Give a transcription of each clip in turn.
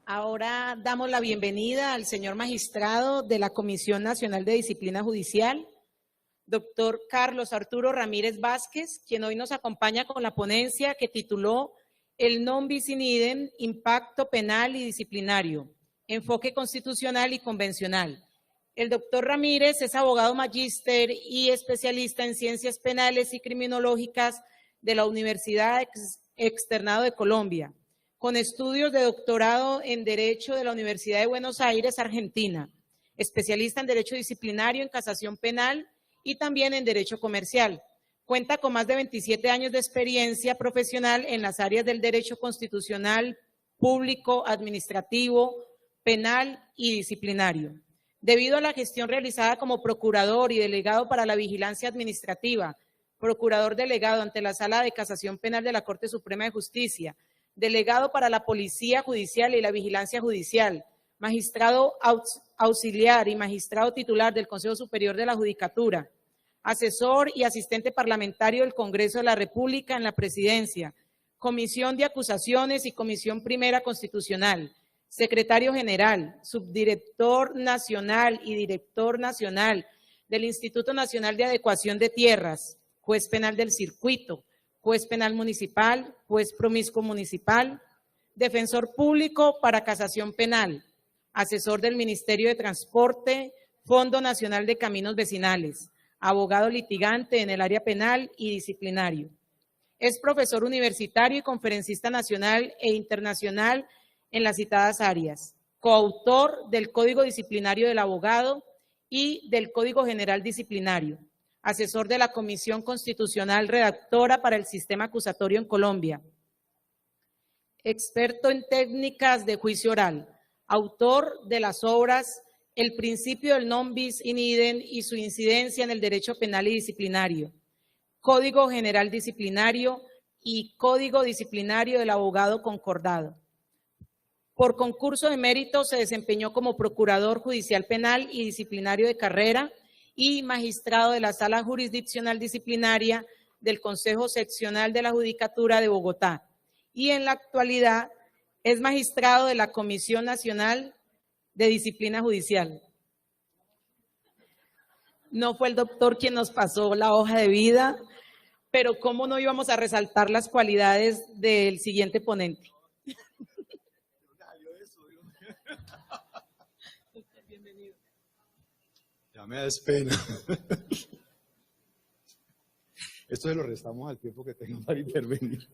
Ahora damos la bienvenida al señor magistrado de la Comisión Nacional de Disciplina Judicial, doctor Carlos Arturo Ramírez Vázquez, quien hoy nos acompaña con la ponencia que tituló El non bis in idem, impacto penal y disciplinario, enfoque constitucional y convencional. El doctor Ramírez es abogado magíster y especialista en ciencias penales y criminológicas de la Universidad Externado de Colombia, con estudios de doctorado en Derecho de la Universidad de Buenos Aires, Argentina, especialista en Derecho Disciplinario, en Casación Penal y también en Derecho Comercial. Cuenta con más de 27 años de experiencia profesional en las áreas del Derecho Constitucional, Público, Administrativo, Penal y Disciplinario. Debido a la gestión realizada como procurador y delegado para la vigilancia administrativa, procurador delegado ante la Sala de Casación Penal de la Corte Suprema de Justicia, delegado para la Policía Judicial y la Vigilancia Judicial, magistrado auxiliar y magistrado titular del Consejo Superior de la Judicatura, asesor y asistente parlamentario del Congreso de la República en la Presidencia, Comisión de Acusaciones y Comisión Primera Constitucional, secretario general, subdirector nacional y director nacional del Instituto Nacional de Adecuación de Tierras, juez penal del circuito, juez penal municipal, juez promiscuo municipal, defensor público para casación penal, asesor del Ministerio de Transporte, Fondo Nacional de Caminos Vecinales, abogado litigante en el área penal y disciplinario. Es profesor universitario y conferencista nacional e internacional en las citadas áreas, coautor del Código Disciplinario del Abogado y del Código General Disciplinario, asesor de la Comisión Constitucional redactora para el sistema acusatorio en Colombia, experto en técnicas de juicio oral, autor de las obras El principio del non bis in idem y su incidencia en el derecho penal y disciplinario, Código General Disciplinario y Código Disciplinario del Abogado Concordado. Por concurso de mérito se desempeñó como Procurador Judicial Penal y Disciplinario de carrera y magistrado de la Sala Jurisdiccional Disciplinaria del Consejo Seccional de la Judicatura de Bogotá y en la actualidad es magistrado de la Comisión Nacional de Disciplina Judicial. No fue el doctor quien nos pasó la hoja de vida, pero cómo no íbamos a resaltar las cualidades del siguiente ponente. Ya me das pena. Esto se lo restamos al tiempo que tengo para intervenir.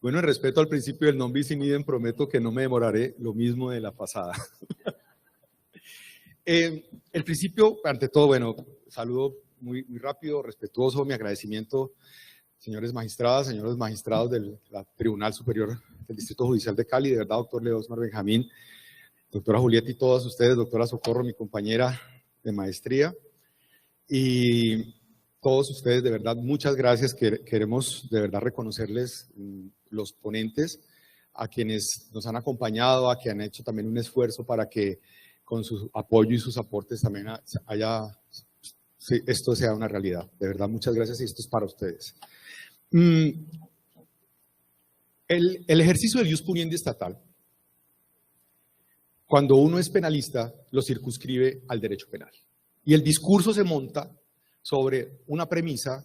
Bueno, en respeto al principio del non bis in idem, prometo que no me demoraré lo mismo de la pasada. El principio, ante todo, bueno, saludo muy rápido, respetuoso, mi agradecimiento, señores magistradas, señores magistrados del Tribunal Superior del Distrito Judicial de Cali, de verdad, doctor Leosmar Benjamín, doctora Julieta y todas ustedes, doctora Socorro, mi compañera de maestría, y todos ustedes, de verdad, muchas gracias. Queremos de verdad reconocerles los ponentes, a quienes nos han acompañado, a quienes han hecho también un esfuerzo para que con su apoyo y sus aportes también esto sea una realidad. De verdad, muchas gracias y esto es para ustedes. El ejercicio del ius puniendi estatal, cuando uno es penalista, lo circunscribe al derecho penal. Y el discurso se monta sobre una premisa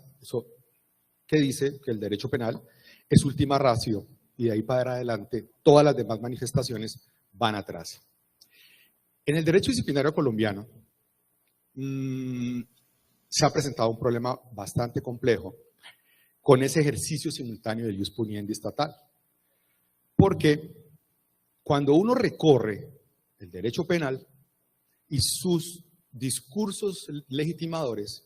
que dice que el derecho penal es última ratio y de ahí para adelante todas las demás manifestaciones van atrás. En el derecho disciplinario colombiano se ha presentado un problema bastante complejo con ese ejercicio simultáneo del ius puniendi estatal. Porque cuando uno recorre el derecho penal y sus discursos legitimadores,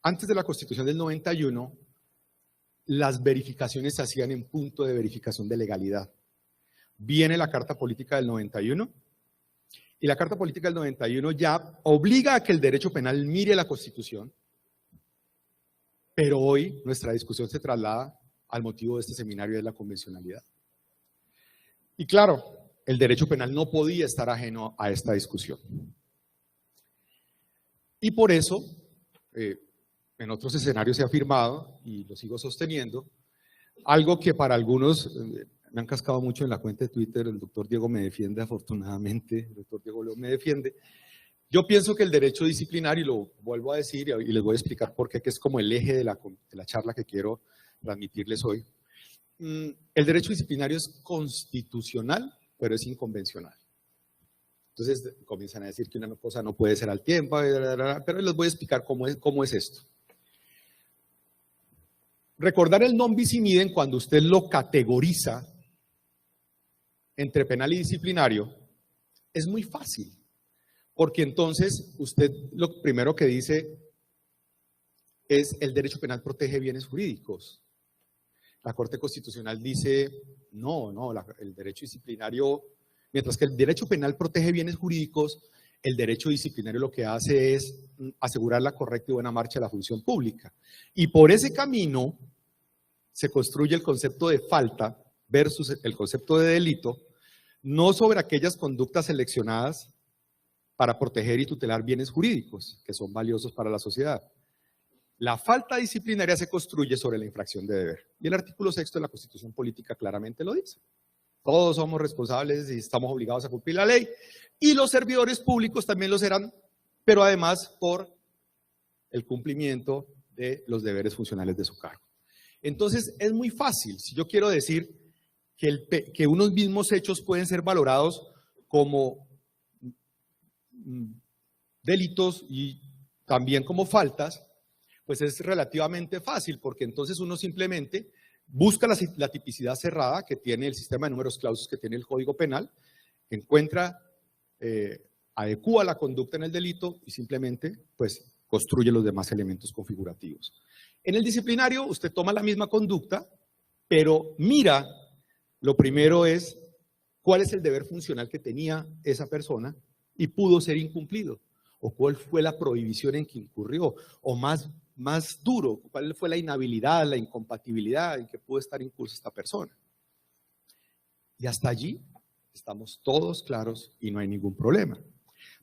antes de la Constitución del 91, las verificaciones se hacían en punto de verificación de legalidad. Viene la Carta Política del 91 y la Carta Política del 91 ya obliga a que el derecho penal mire la Constitución, pero hoy nuestra discusión se traslada al motivo de este seminario de la convencionalidad. Y claro, el derecho penal no podía estar ajeno a esta discusión. Y por eso, en otros escenarios se ha afirmado, y lo sigo sosteniendo, algo que para algunos me han cascado mucho en la cuenta de Twitter, el doctor Diego me defiende afortunadamente, el doctor Diego León me defiende. Yo pienso que el derecho disciplinario, y lo vuelvo a decir y les voy a explicar por qué, que es como el eje de la charla que quiero transmitirles hoy. El derecho disciplinario es constitucional, pero es inconvencional. Entonces comienzan a decir que una cosa no puede ser al tiempo, pero les voy a explicar cómo es esto. Recordar el non bis in idem cuando usted lo categoriza entre penal y disciplinario es muy fácil, porque entonces usted lo primero que dice es el derecho penal protege bienes jurídicos. La Corte Constitucional dice no, el derecho disciplinario, mientras que el derecho penal protege bienes jurídicos, el derecho disciplinario lo que hace es asegurar la correcta y buena marcha de la función pública. Y por ese camino se construye el concepto de falta versus el concepto de delito, no sobre aquellas conductas seleccionadas para proteger y tutelar bienes jurídicos que son valiosos para la sociedad. La falta disciplinaria se construye sobre la infracción de deber. Y el artículo 6 de la Constitución Política claramente lo dice. Todos somos responsables y estamos obligados a cumplir la ley. Y los servidores públicos también lo serán, pero además por el cumplimiento de los deberes funcionales de su cargo. Entonces, es muy fácil. Si yo quiero decir que unos mismos hechos pueden ser valorados como delitos y también como faltas, pues es relativamente fácil, porque entonces uno simplemente busca la tipicidad cerrada que tiene el sistema de números clausus que tiene el Código Penal, encuentra, adecúa la conducta en el delito y simplemente pues construye los demás elementos configurativos. En el disciplinario usted toma la misma conducta, pero mira, lo primero es cuál es el deber funcional que tenía esa persona y pudo ser incumplido, o cuál fue la prohibición en que incurrió, o más duro, cuál fue la inhabilidad, la incompatibilidad en que pudo estar incursa esta persona. Y hasta allí estamos todos claros y no hay ningún problema.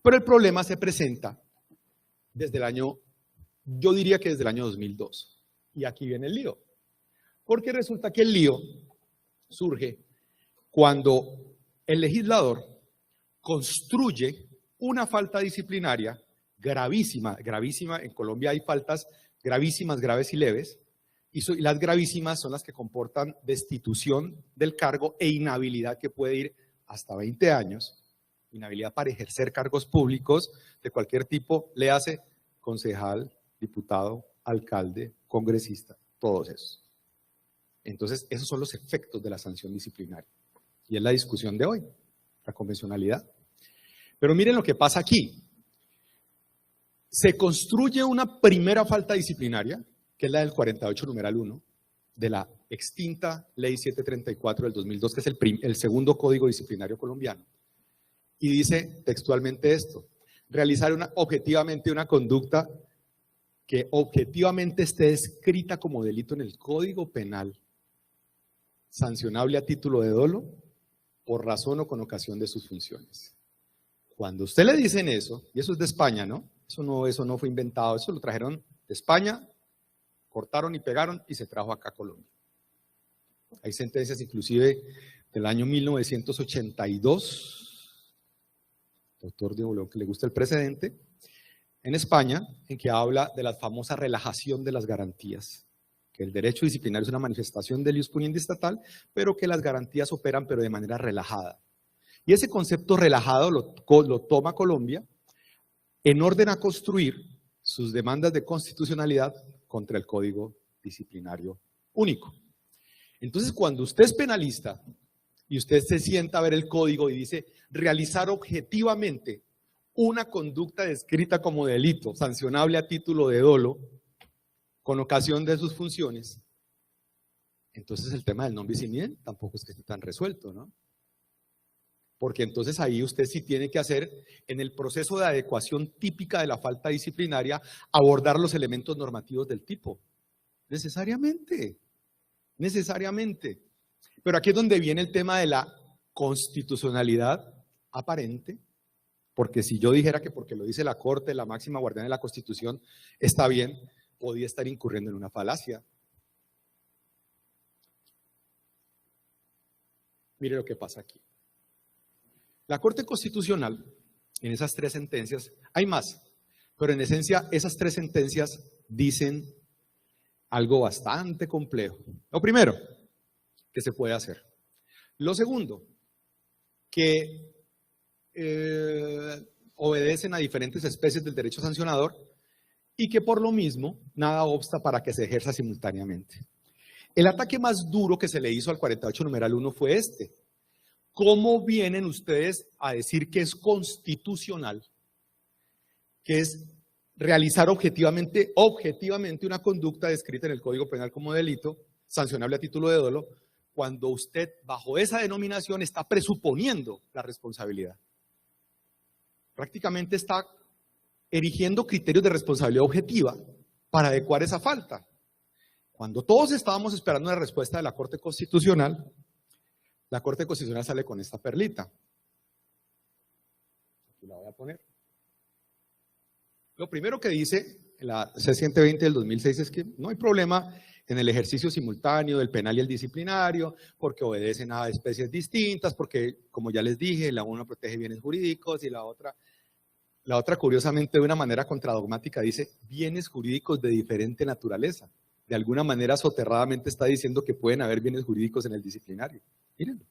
Pero el problema se presenta desde el año, yo diría que desde el año 2002. Y aquí viene el lío. Porque resulta que el lío surge cuando el legislador construye una falta disciplinaria gravísima, en Colombia hay faltas gravísimas, graves y leves, y las gravísimas son las que comportan destitución del cargo e inhabilidad que puede ir hasta 20 años, inhabilidad para ejercer cargos públicos de cualquier tipo, le hace concejal, diputado, alcalde, congresista, todos esos. Entonces, esos son los efectos de la sanción disciplinaria. Y es la discusión de hoy, la convencionalidad. Pero miren lo que pasa aquí. Se construye una primera falta disciplinaria, que es la del 48 numeral 1, de la extinta Ley 734 del 2002, que es el segundo código disciplinario colombiano. Y dice textualmente esto: realizar objetivamente una conducta que objetivamente esté descrita como delito en el Código Penal, sancionable a título de dolo, por razón o con ocasión de sus funciones. Cuando a usted le dicen eso, y eso es de España, ¿no? Eso no fue inventado, eso lo trajeron de España, cortaron y pegaron y se trajo acá a Colombia. Hay sentencias inclusive del año 1982, doctor Diego León, que le gusta el precedente, en España, en que habla de la famosa relajación de las garantías, que el derecho disciplinario es una manifestación del ius puniendi estatal, pero que las garantías operan pero de manera relajada. Y ese concepto relajado lo toma Colombia en orden a construir sus demandas de constitucionalidad contra el Código Disciplinario Único. Entonces, cuando usted es penalista y usted se sienta a ver el código y dice realizar objetivamente una conducta descrita como delito, sancionable a título de dolo, con ocasión de sus funciones, entonces el tema del non bis in idem tampoco es que esté tan resuelto, ¿no? Porque entonces ahí usted sí tiene que hacer, en el proceso de adecuación típica de la falta disciplinaria, abordar los elementos normativos del tipo. Necesariamente. Pero aquí es donde viene el tema de la constitucionalidad aparente, porque si yo dijera que porque lo dice la Corte, la máxima guardiana de la Constitución, está bien, podía estar incurriendo en una falacia. Mire lo que pasa aquí. La Corte Constitucional, en esas 3 sentencias, hay más, pero en esencia esas 3 sentencias dicen algo bastante complejo. Lo primero, que se puede hacer. Lo segundo, que obedecen a diferentes especies del derecho sancionador y que por lo mismo nada obsta para que se ejerza simultáneamente. El ataque más duro que se le hizo al 48 numeral 1 fue este. ¿Cómo vienen ustedes a decir que es constitucional, que es realizar objetivamente una conducta descrita en el Código Penal como delito, sancionable a título de dolo, cuando usted bajo esa denominación está presuponiendo la responsabilidad? Prácticamente está erigiendo criterios de responsabilidad objetiva para adecuar esa falta. Cuando todos estábamos esperando una respuesta de la Corte Constitucional, la Corte Constitucional sale con esta perlita. Aquí la voy a poner. Lo primero que dice la C-120 del 2006 es que no hay problema en el ejercicio simultáneo del penal y el disciplinario, porque obedecen a especies distintas, porque, como ya les dije, la una protege bienes jurídicos y la otra curiosamente, de una manera contradogmática, dice bienes jurídicos de diferente naturaleza. De alguna manera, soterradamente está diciendo que pueden haber bienes jurídicos en el disciplinario. Mírenlo.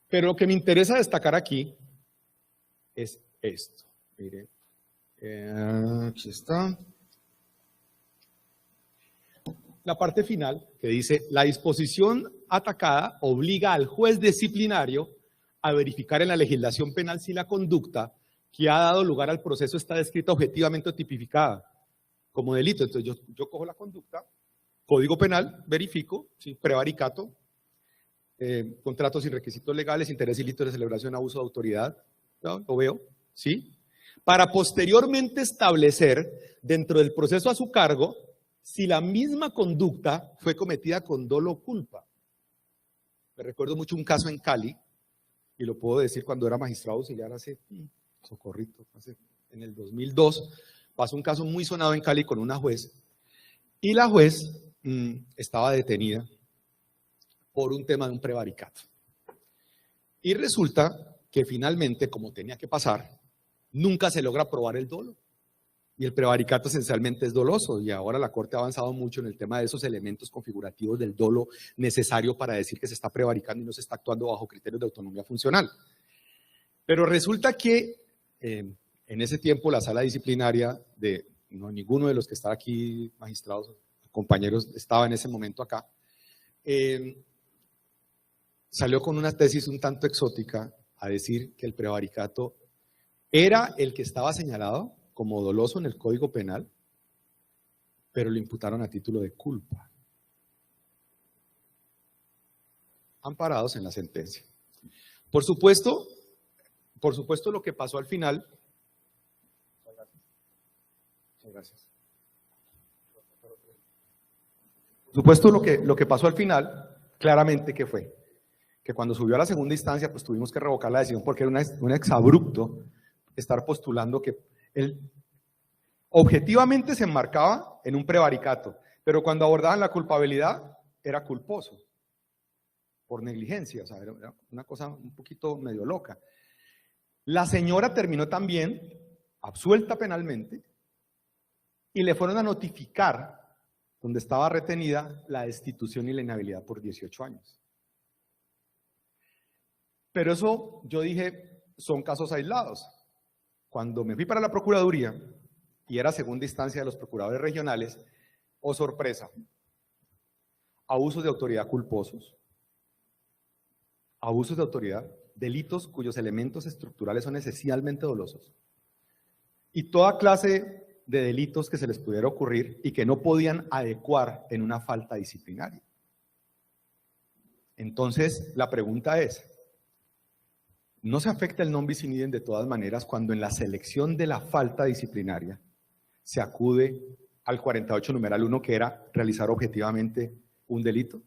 Pero lo que me interesa destacar aquí es esto. Miren, aquí está. La parte final que dice, la disposición atacada obliga al juez disciplinario a verificar en la legislación penal si la conducta que ha dado lugar al proceso está descrita objetivamente o tipificada como delito. Entonces yo cojo la conducta, Código Penal, verifico, ¿sí? Prevaricato, contratos sin requisitos legales, interés ilícito de celebración, abuso de autoridad, ¿no? Lo veo, ¿sí? Para posteriormente establecer dentro del proceso a su cargo si la misma conducta fue cometida con dolo o culpa. Me recuerdo mucho un caso en Cali, y lo puedo decir cuando era magistrado auxiliar en el 2002, pasó un caso muy sonado en Cali con una juez, y la juez estaba detenida por un tema de un prevaricato. Y resulta que finalmente, como tenía que pasar, nunca se logra probar el dolo. Y el prevaricato esencialmente es doloso, y ahora la Corte ha avanzado mucho en el tema de esos elementos configurativos del dolo necesario para decir que se está prevaricando y no se está actuando bajo criterios de autonomía funcional. Pero resulta que en ese tiempo la sala disciplinaria ninguno de los que está aquí, magistrados, compañeros, estaba en ese momento acá, salió con una tesis un tanto exótica a decir que el prevaricato era el que estaba señalado como doloso en el Código Penal, pero lo imputaron a título de culpa, amparados en la sentencia. Por supuesto lo que pasó al final. Muchas gracias. Por supuesto lo que pasó al final, claramente, ¿qué fue? Que cuando subió a la segunda instancia, pues tuvimos que revocar la decisión porque era un exabrupto estar postulando que él objetivamente se enmarcaba en un prevaricato, pero cuando abordaban la culpabilidad era culposo por negligencia, o sea, era una cosa un poquito medio loca. La señora terminó también absuelta penalmente y le fueron a notificar, donde estaba retenida, la destitución y la inhabilidad por 18 años. Pero eso, yo dije, son casos aislados. Cuando me fui para la Procuraduría, y era segunda instancia de los procuradores regionales, oh sorpresa, abusos de autoridad culposos, abusos de autoridad, delitos cuyos elementos estructurales son esencialmente dolosos, y toda clase de delitos que se les pudiera ocurrir y que no podían adecuar en una falta disciplinaria. Entonces, la pregunta es, ¿no se afecta el non bis in idem de todas maneras cuando en la selección de la falta disciplinaria se acude al 48 numeral 1, que era realizar objetivamente un delito?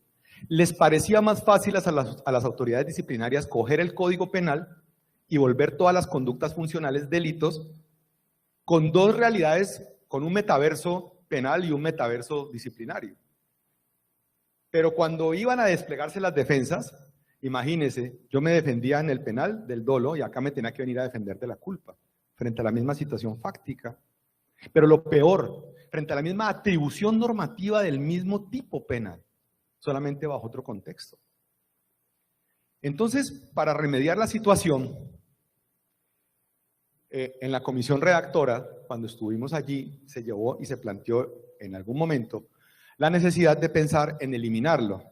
¿Les parecía más fácil a las autoridades disciplinarias coger el Código Penal y volver todas las conductas funcionales delitos con dos realidades, con un metaverso penal y un metaverso disciplinario? Pero cuando iban a desplegarse las defensas, imagínense, yo me defendía en el penal del dolo y acá me tenía que venir a defender de la culpa, frente a la misma situación fáctica. Pero lo peor, frente a la misma atribución normativa del mismo tipo penal, solamente bajo otro contexto. Entonces, para remediar la situación, en la comisión redactora, cuando estuvimos allí, se llevó y se planteó en algún momento la necesidad de pensar en eliminarlo.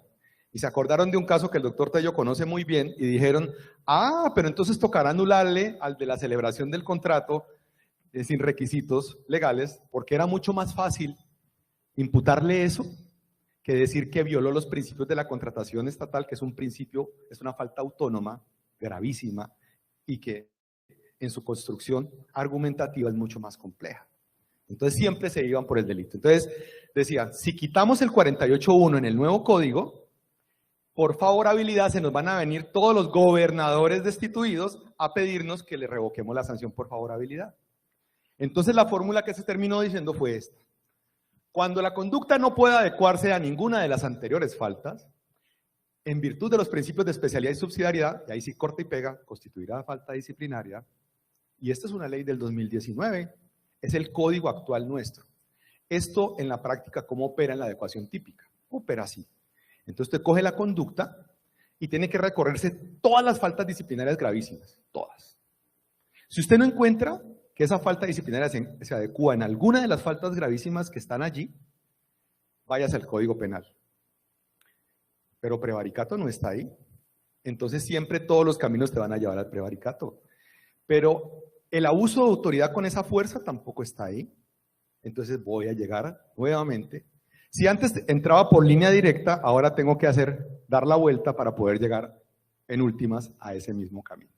Y se acordaron de un caso que el doctor Tello conoce muy bien y dijeron, pero entonces tocará anularle al de la celebración del contrato sin requisitos legales, porque era mucho más fácil imputarle eso que decir que violó los principios de la contratación estatal, que es un principio, es una falta autónoma, gravísima, y que en su construcción argumentativa es mucho más compleja. Entonces siempre se iban por el delito. Entonces decían, si quitamos el 48.1 en el nuevo código, por favorabilidad se nos van a venir todos los gobernadores destituidos a pedirnos que le revoquemos la sanción por favorabilidad. Entonces la fórmula que se terminó diciendo fue esta. Cuando la conducta no pueda adecuarse a ninguna de las anteriores faltas, en virtud de los principios de especialidad y subsidiariedad, y ahí sí corta y pega, constituirá falta disciplinaria, y esta es una ley del 2019, es el código actual nuestro. Esto en la práctica, ¿cómo opera en la adecuación típica? Opera así. Entonces usted coge la conducta y tiene que recorrerse todas las faltas disciplinarias gravísimas, todas. Si usted no encuentra que esa falta disciplinaria se adecua en alguna de las faltas gravísimas que están allí, váyase al Código Penal. Pero prevaricato no está ahí. Entonces siempre todos los caminos te van a llevar al prevaricato. Pero el abuso de autoridad con esa fuerza tampoco está ahí. Entonces voy a llegar nuevamente. Si antes entraba por línea directa, ahora tengo que dar la vuelta para poder llegar en últimas a ese mismo camino.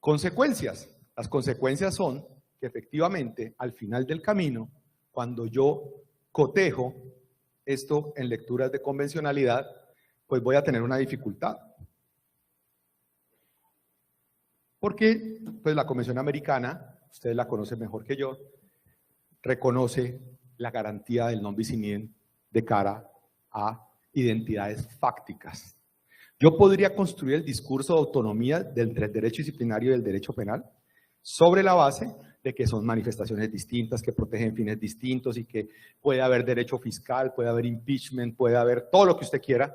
Consecuencias. Las consecuencias son que efectivamente al final del camino, cuando yo cotejo esto en lecturas de convencionalidad, pues voy a tener una dificultad. Porque pues la Convención Americana, ustedes la conocen mejor que yo, reconoce la garantía del non bis in idem de cara a identidades fácticas. Yo podría construir el discurso de autonomía del derecho disciplinario y del derecho penal sobre la base de que son manifestaciones distintas, que protegen fines distintos y que puede haber derecho fiscal, puede haber impeachment, puede haber todo lo que usted quiera,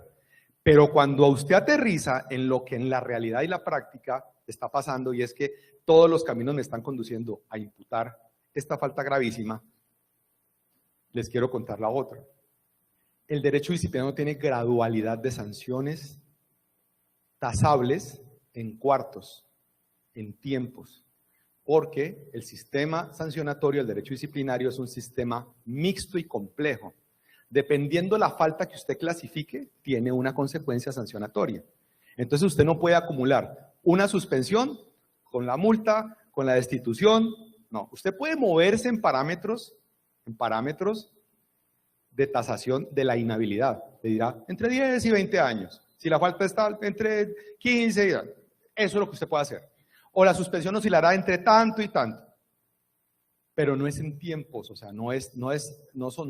pero cuando usted aterriza en lo que en la realidad y la práctica está pasando, y es que todos los caminos me están conduciendo a imputar esta falta gravísima, les quiero contar la otra. El derecho disciplinario tiene gradualidad de sanciones tasables en cuartos, en tiempos, porque el sistema sancionatorio del derecho disciplinario es un sistema mixto y complejo. Dependiendo la falta que usted clasifique, tiene una consecuencia sancionatoria. Entonces usted no puede acumular una suspensión con la multa, con la destitución. No, usted puede moverse en parámetros de tasación de la inhabilidad. Le dirá entre 10 y 20 años. Si la falta está entre 15 y... Eso es lo que usted puede hacer. O la suspensión oscilará entre tanto y tanto. Pero no es en tiempos, o sea, no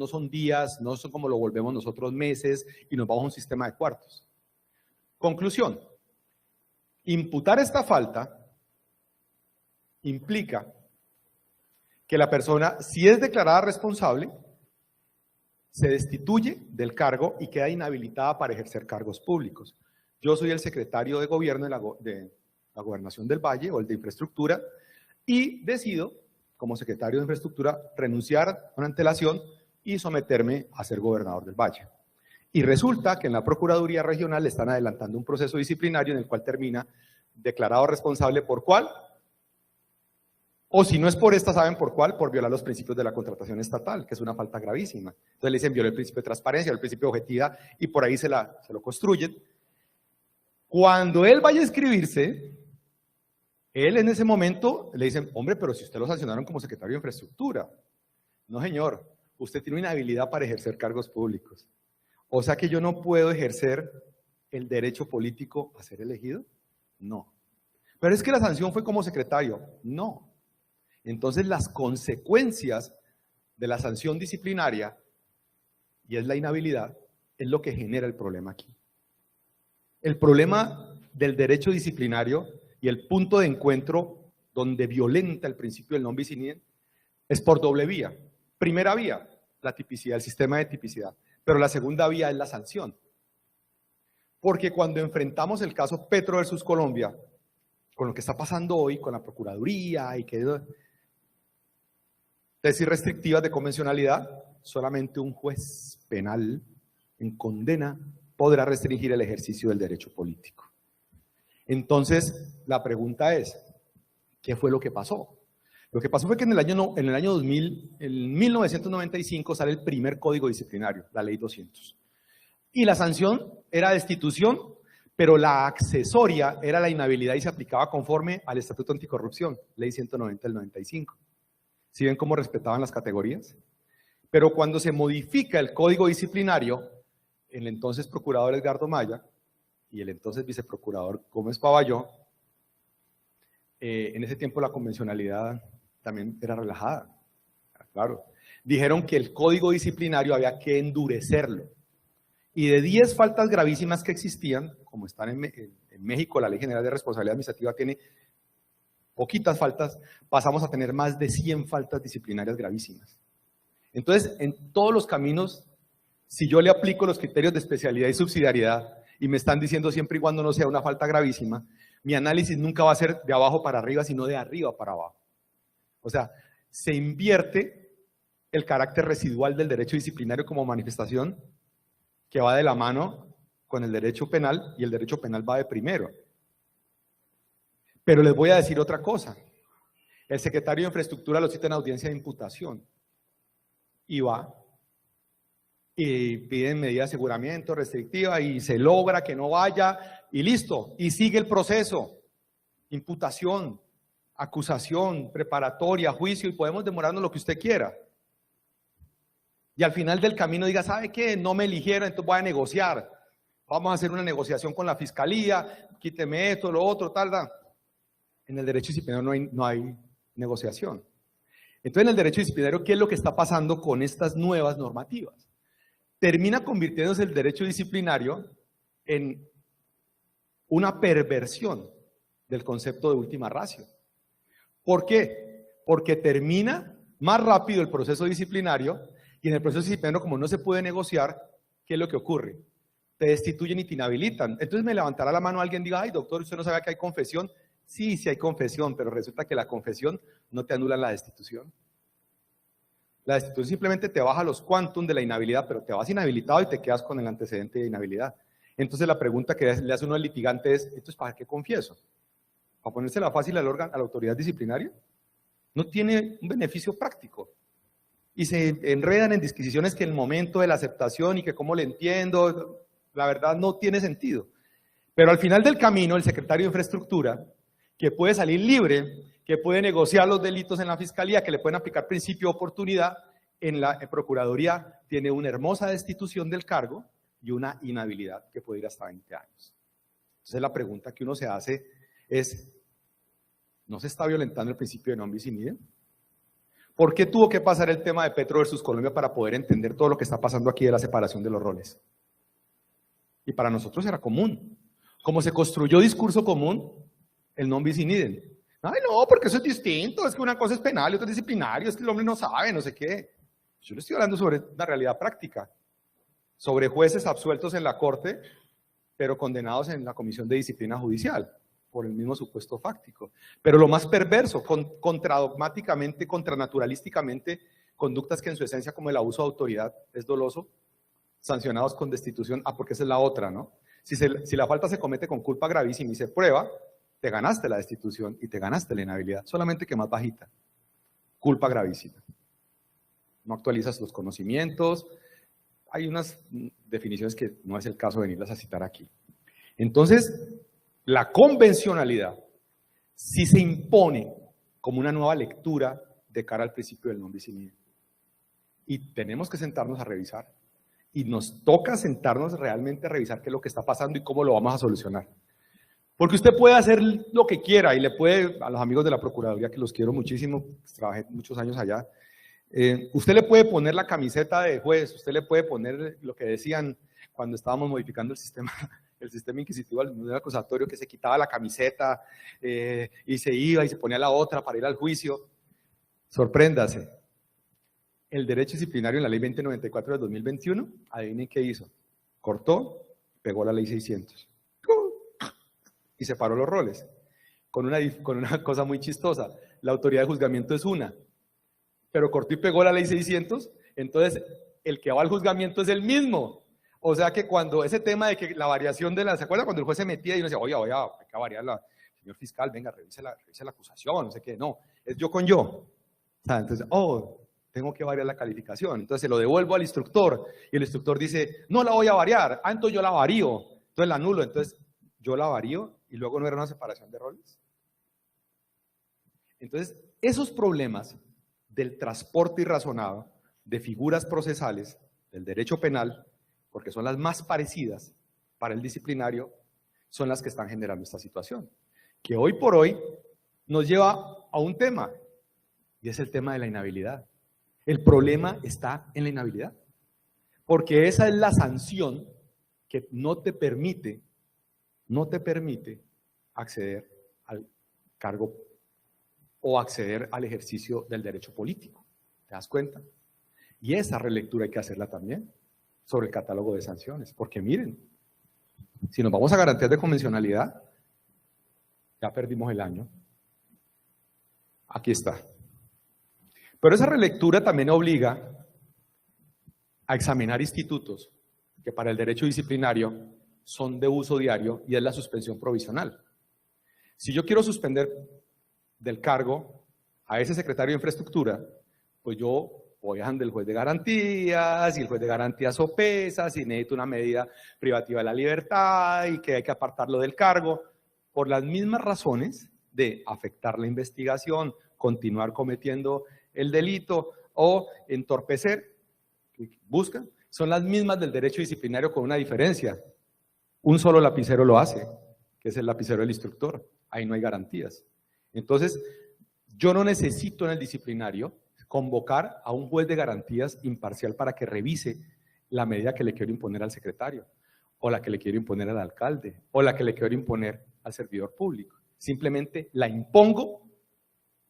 son días, no son como lo volvemos nosotros meses y nos vamos a un sistema de cuartos. Conclusión. Imputar esta falta implica que la persona, si es declarada responsable, se destituye del cargo y queda inhabilitada para ejercer cargos públicos. Yo soy el secretario de gobierno de la Gobernación del Valle o el de infraestructura y decido, como secretario de infraestructura, renunciar con antelación y someterme a ser gobernador del Valle. Y resulta que en la Procuraduría Regional le están adelantando un proceso disciplinario en el cual termina declarado responsable ¿por cuál? O si no es por esta, ¿saben por cuál? Por violar los principios de la contratación estatal, que es una falta gravísima. Entonces le dicen violó el principio de transparencia, el principio de objetividad, y por ahí se lo construyen. Cuando él vaya a inscribirse, él en ese momento le dicen, hombre, pero si usted lo sancionaron como secretario de infraestructura. No, señor, usted tiene una habilidad para ejercer cargos públicos. O sea que yo no puedo ejercer el derecho político a ser elegido. No. Pero es que la sanción fue como secretario. No. Entonces las consecuencias de la sanción disciplinaria, y es la inhabilidad, es lo que genera el problema aquí. El problema del derecho disciplinario y el punto de encuentro donde violenta el principio del non bis in idem es por doble vía. Primera vía, la tipicidad, el sistema de tipicidad, pero la segunda vía es la sanción. Porque cuando enfrentamos el caso Petro versus Colombia, con lo que está pasando hoy, con la Procuraduría y que tesis restrictivas de convencionalidad, solamente un juez penal en condena podrá restringir el ejercicio del derecho político. Entonces, la pregunta es, ¿qué fue lo que pasó? Lo que pasó fue que en el año 2000, en 1995, sale el primer código disciplinario, la Ley 200. Y la sanción era destitución, pero la accesoria era la inhabilidad y se aplicaba conforme al Estatuto Anticorrupción, Ley 190 del 95. ¿Sí ven cómo respetaban las categorías? Pero cuando se modifica el código disciplinario, el entonces procurador Edgardo Maya y el entonces viceprocurador Gómez Pavalló, en ese tiempo la convencionalidad también era relajada, claro. Dijeron que el código disciplinario había que endurecerlo. Y de 10 faltas gravísimas que existían, como están en México, la Ley General de Responsabilidad Administrativa tiene poquitas faltas, pasamos a tener más de 100 faltas disciplinarias gravísimas. Entonces, en todos los caminos, si yo le aplico los criterios de especialidad y subsidiariedad y me están diciendo siempre y cuando no sea una falta gravísima, mi análisis nunca va a ser de abajo para arriba, sino de arriba para abajo. O sea, se invierte el carácter residual del derecho disciplinario como manifestación que va de la mano con el derecho penal y el derecho penal va de primero. Pero les voy a decir otra cosa. El secretario de Infraestructura lo cita en audiencia de imputación y va y piden medida de aseguramiento restrictiva y se logra que no vaya y listo. Y sigue el proceso. Imputación, acusación, preparatoria, juicio y podemos demorarnos lo que usted quiera. Y al final del camino diga, ¿sabe qué? No me eligieron, entonces voy a negociar. Vamos a hacer una negociación con la fiscalía, quíteme esto, lo otro, tal. En el derecho disciplinario no hay negociación. Entonces, en el derecho disciplinario, ¿qué es lo que está pasando con estas nuevas normativas? Termina convirtiéndose el derecho disciplinario en una perversión del concepto de última ratio. ¿Por qué? Porque termina más rápido el proceso disciplinario y en el proceso disciplinario, como no se puede negociar, ¿qué es lo que ocurre? Te destituyen y te inhabilitan. Entonces me levantará la mano alguien y diga, ay doctor, ¿usted no sabe que hay confesión? Sí, sí hay confesión, pero resulta que la confesión no te anula la destitución. La destitución simplemente te baja los quantum de la inhabilidad, pero te vas inhabilitado y te quedas con el antecedente de inhabilidad. Entonces la pregunta que le hace uno al litigante es, ¿entonces para qué confieso? ¿Para ponérsela fácil al órgano, a la autoridad disciplinaria? No tiene un beneficio práctico. Y se enredan en disquisiciones que el momento de la aceptación y que cómo le entiendo, la verdad no tiene sentido. Pero al final del camino, el secretario de Infraestructura, que puede salir libre, que puede negociar los delitos en la fiscalía, que le pueden aplicar principio de oportunidad, en la Procuraduría tiene una hermosa destitución del cargo y una inhabilidad que puede ir hasta 20 años. Entonces la pregunta que uno se hace es, ¿no se está violentando el principio de non bis in idem? ¿Por qué tuvo que pasar el tema de Petro versus Colombia para poder entender todo lo que está pasando aquí de la separación de los roles? Y para nosotros era común. Como se construyó discurso común, el non bis in idem. Ay, no, porque eso es distinto, es que una cosa es penal y otra es disciplinario, es que el hombre no sabe, no sé qué. Yo le estoy hablando sobre una realidad práctica, sobre jueces absueltos en la corte, pero condenados en la Comisión de Disciplina Judicial, por el mismo supuesto fáctico. Pero lo más perverso, contradogmáticamente, contranaturalísticamente, conductas que en su esencia, como el abuso de autoridad, es doloso, sancionados con destitución, porque esa es la otra, ¿no? Si la falta se comete con culpa gravísima y se prueba, te ganaste la destitución y te ganaste la inhabilidad, solamente que más bajita. Culpa gravísima. No actualizas los conocimientos. Hay unas definiciones que no es el caso de venirlas a citar aquí. Entonces, la convencionalidad sí se impone como una nueva lectura de cara al principio del non bis in idem. Y tenemos que sentarnos a revisar. Y nos toca sentarnos realmente a revisar qué es lo que está pasando y cómo lo vamos a solucionar. Porque usted puede hacer lo que quiera y le puede, a los amigos de la Procuraduría, que los quiero muchísimo, trabajé muchos años allá, usted le puede poner la camiseta de juez, usted le puede poner lo que decían, cuando estábamos modificando el sistema inquisitivo al nivel acusatorio, que se quitaba la camiseta y se iba y se ponía la otra para ir al juicio. Sorpréndase, el derecho disciplinario en la ley 2094 de 2021, adivinen qué hizo, cortó, pegó la ley 600 y separó los roles, con una cosa muy chistosa. La autoridad de juzgamiento es una, pero cortó y pegó la ley 600, entonces el que va al juzgamiento es el mismo. O sea que cuando ese tema de que la variación de ¿se acuerda cuando el juez se metía y uno decía, oye, hay que variar señor fiscal, venga, revise la acusación, no sé qué, no, es yo con yo. O sea, entonces, tengo que variar la calificación, entonces se lo devuelvo al instructor, y el instructor dice, no la voy a variar, entonces yo la varío, entonces la anulo, entonces yo la varío, y luego no era una separación de roles. Entonces, esos problemas del transporte irrazonado de figuras procesales del derecho penal, porque son las más parecidas para el disciplinario, son las que están generando esta situación, que hoy por hoy nos lleva a un tema, y es el tema de la inhabilidad. El problema está en la inhabilidad, porque esa es la sanción que no te permite acceder al cargo o acceder al ejercicio del derecho político. ¿Te das cuenta? Y esa relectura hay que hacerla también sobre el catálogo de sanciones, porque miren, si nos vamos a garantías de convencionalidad, ya perdimos el año. Aquí está. Pero esa relectura también obliga a examinar institutos que para el derecho disciplinario son de uso diario y es la suspensión provisional. Si yo quiero suspender del cargo a ese secretario de infraestructura, pues yo voy a donde el juez de garantías, y el juez de garantías sopesa si necesito una medida privativa de la libertad y que hay que apartarlo del cargo, por las mismas razones de afectar la investigación, continuar cometiendo el delito o entorpecer, buscan, son las mismas del derecho disciplinario con una diferencia. Un solo lapicero lo hace, que es el lapicero del instructor, ahí no hay garantías. Entonces, yo no necesito en el disciplinario convocar a un juez de garantías imparcial para que revise la medida que le quiero imponer al secretario, o la que le quiero imponer al alcalde, o la que le quiero imponer al servidor público. Simplemente la impongo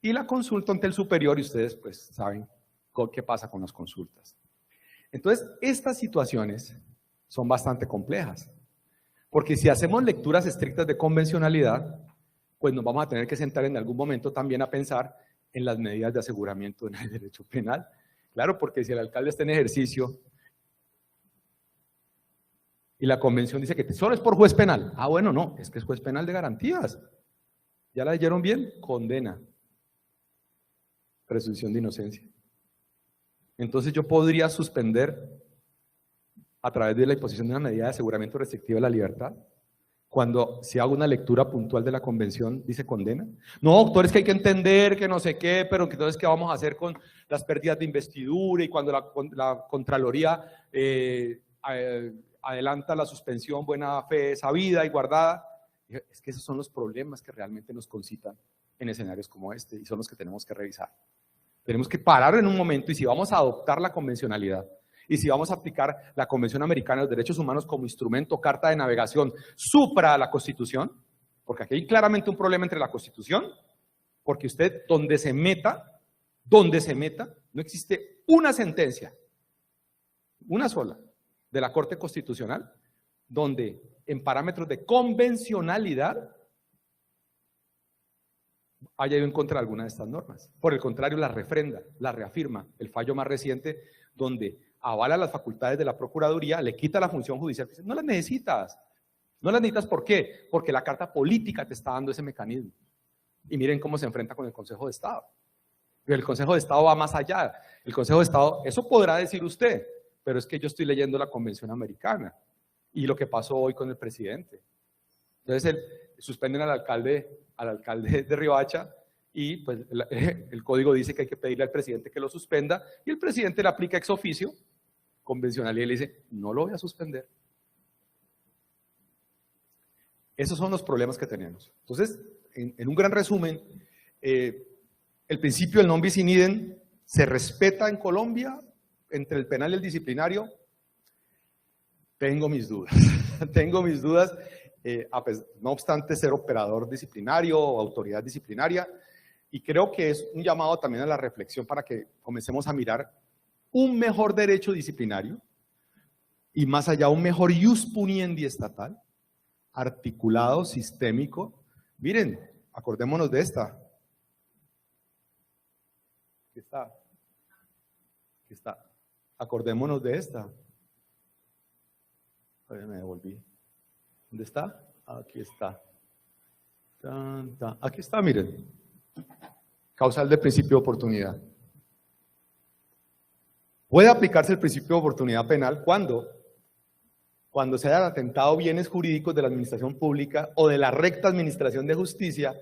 y la consulto ante el superior, y ustedes pues saben qué pasa con las consultas. Entonces, estas situaciones son bastante complejas, porque si hacemos lecturas estrictas de convencionalidad, pues nos vamos a tener que sentar en algún momento también a pensar en las medidas de aseguramiento en el derecho penal. Claro, porque si el alcalde está en ejercicio y la convención dice que solo es por juez penal, bueno, no, es que es juez penal de garantías. ¿Ya la leyeron bien? Condena. Presunción de inocencia. Entonces yo podría suspender a través de la imposición de una medida de aseguramiento restrictiva de la libertad, cuando si hago una lectura puntual de la convención, dice condena. No, doctor, es que hay que entender que no sé qué, pero entonces ¿qué vamos a hacer con las pérdidas de investidura? Y cuando la Contraloría adelanta la suspensión buena fe sabida y guardada. Es que esos son los problemas que realmente nos concitan en escenarios como este, y son los que tenemos que revisar. Tenemos que parar en un momento, y si vamos a adoptar la convencionalidad, y si vamos a aplicar la Convención Americana de los Derechos Humanos como instrumento, carta de navegación, supra la Constitución, porque aquí hay claramente un problema entre la Constitución, porque usted, donde se meta, no existe una sentencia, una sola, de la Corte Constitucional, donde en parámetros de convencionalidad haya ido en contra de alguna de estas normas. Por el contrario, la refrenda, la reafirma. El fallo más reciente, donde avala las facultades de la Procuraduría, le quita la función judicial. No las necesitas. No las necesitas, ¿por qué? Porque la Carta Política te está dando ese mecanismo. Y miren cómo se enfrenta con el Consejo de Estado. El Consejo de Estado va más allá. El Consejo de Estado, eso podrá decir usted, pero es que yo estoy leyendo la Convención Americana y lo que pasó hoy con el presidente. Entonces, suspenden al alcalde de Riohacha, y pues el código dice que hay que pedirle al presidente que lo suspenda, y el presidente le aplica ex oficio convencionalidad y le dice, no lo voy a suspender. Esos son los problemas que tenemos. Entonces, en un gran resumen, el principio del non bis in idem se respeta en Colombia entre el penal y el disciplinario. Tengo mis dudas, tengo mis dudas, no obstante ser operador disciplinario o autoridad disciplinaria, y creo que es un llamado también a la reflexión para que comencemos a mirar un mejor derecho disciplinario y más allá un mejor ius puniendi estatal, articulado, sistémico. Miren, acordémonos de esta. Aquí está. Aquí está. Acordémonos de esta. Ay, me devolví. ¿Dónde está? Aquí está. Aquí está, miren. Causal de principio de oportunidad. Puede aplicarse el principio de oportunidad penal cuando se hayan atentado bienes jurídicos de la administración pública o de la recta administración de justicia,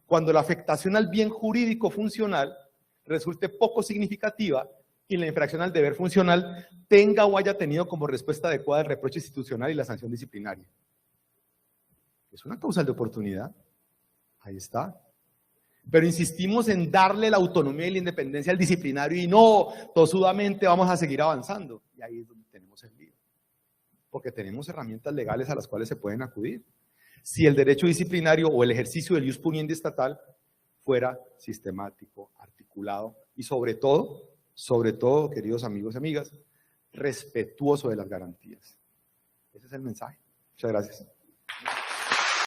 cuando la afectación al bien jurídico funcional resulte poco significativa y la infracción al deber funcional tenga o haya tenido como respuesta adecuada el reproche institucional y la sanción disciplinaria. Es una causal de oportunidad. Ahí está. Pero insistimos en darle la autonomía y la independencia al disciplinario y no, tosudamente vamos a seguir avanzando. Y ahí es donde tenemos el lío. Porque tenemos herramientas legales a las cuales se pueden acudir. Si el derecho disciplinario o el ejercicio del ius puniendi estatal fuera sistemático, articulado y sobre todo, queridos amigos y amigas, respetuoso de las garantías. Ese es el mensaje. Muchas gracias.